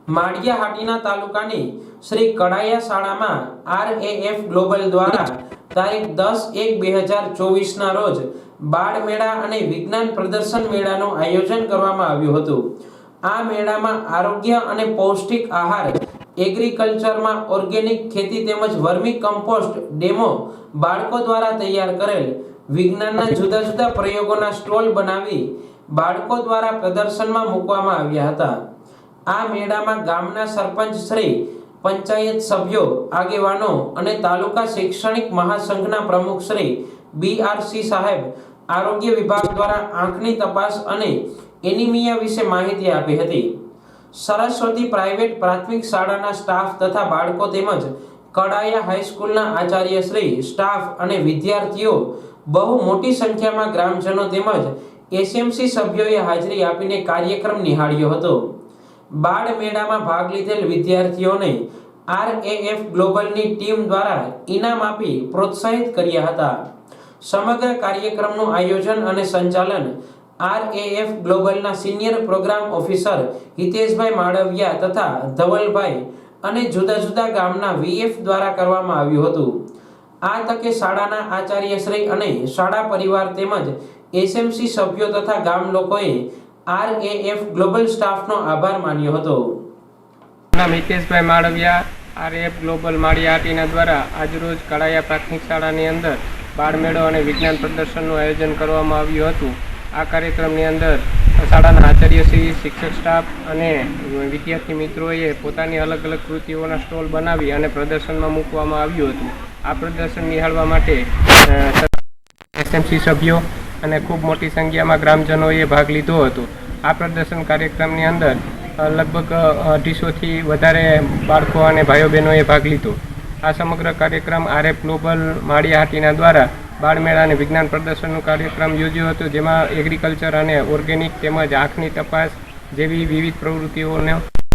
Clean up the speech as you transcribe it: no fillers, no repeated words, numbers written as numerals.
માળિયાહાટીના તાલુકાની શ્રી કડાયા શાળામાં RAF global દ્વારા તારીખ 10/1/2024 રોજ બાળ મેળા અને વિજ્ઞાન પ્રદર્શન મેળાનું આયોજન કરવામાં આવ્યું હતું। આ મેળામાં આરોગ્ય અને પૌષ્ટિક આહાર, એગ્રીકલ્ચરમાં ઓર્ગેનિક ખેતી તેમજ વર્મી કમ્પોસ્ટ ડેમો, બાળકો દ્વારા તૈયાર કરેલ વિજ્ઞાનના જુદા જુદા પ્રયોગોના સ્ટોલ બનાવી બાળકો દ્વારા પ્રદર્શનમાં મૂકવામાં આવ્યા હતા। આ મેળામાં ગામના સરપંચ શ્રી, પંચાયત સભ્યો, આગેવાનો અને તાલુકા શૈક્ષણિક મહાસંઘના પ્રમુખ શ્રી BRC સાહેબ આરોગ્ય વિભાગ દ્વારા આંખની તપાસ અને એનિમિયા વિશે માહિતી આપી હતી। સરસ્વતી પ્રાઇવેટ પ્રાથમિક શાળાના સ્ટાફ તથા બાળકો તેમજ કડાયા હાઈસ્કૂલના આચાર્ય શ્રી, સ્ટાફ અને વિદ્યાર્થીઓ બહુ મોટી સંખ્યામાં ગ્રામજનો તેમજ SMC સભ્યોએ હાજરી આપીને કાર્યક્રમ નિહાળ્યો હતો। બાળ મેળામાં ભાગ લીધેલ વિદ્યાર્થીઓને RAF ગ્લોબલની ટીમ દ્વારા ઇનામ આપી પ્રોત્સાહિત કર્યા હતા। સમગ્ર કાર્યક્રમનું આયોજન અને સંચાલન RAF ગ્લોબલના સિનિયર પ્રોગ્રામ ઓફિસર હિતેશભાઈ માળવિયા તથા ધવલભાઈ અને જુદા જુદા ગામના VF દ્વારા કરવામાં આવ્યું હતું। આ તકે શાળાના આચાર્યશ્રી અને શાળા પરિવાર તેમજ SMC સભ્યો તથા ગામ લોકોએ RAF ગ્લોબલ સ્ટાફનો આભાર માન્યો હતો। નામ હિતેશભાઈ માળવિયા, RAF ગ્લોબલ માળિયાહાટીના દ્વારા આજરોજ કડાયા પ્રાથમિક શાળાની અંદર બાળમેળો અને વિજ્ઞાન પ્રદર્શનનું આયોજન કરવામાં આવ્યું હતું। આ કાર્યક્રમની અંદર શાળાના આચાર્યશ્રી, શિક્ષક સ્ટાફ અને વિદ્યાર્થી મિત્રોએ પોતાની અલગ અલગ કૃતિઓના સ્ટોલ બનાવી અને પ્રદર્શનમાં મૂકવામાં આવ્યું હતું। આ પ્રદર્શન નિહાળવા માટે SMC સભ્યો અને ખૂબ મોટી સંખ્યામાં ગ્રામજનોએ ભાગ લીધો હતો। આ પ્રદર્શન કાર્યક્રમની અંદર લગભગ 250થી વધારે બાળકો અને ભાઈઓ બહેનોએ ભાગ લીધો। આ સમગ્ર કાર્યક્રમ RAF ગ્લોબલ માળિયાહાટીના દ્વારા બાળમેળા અને વિજ્ઞાન પ્રદર્શનનું કાર્યક્રમ યોજ્યો હતો, જેમાં એગ્રીકલ્ચર અને ઓર્ગેનિક તેમજ આંખની તપાસ જેવી વિવિધ પ્રવૃત્તિઓનો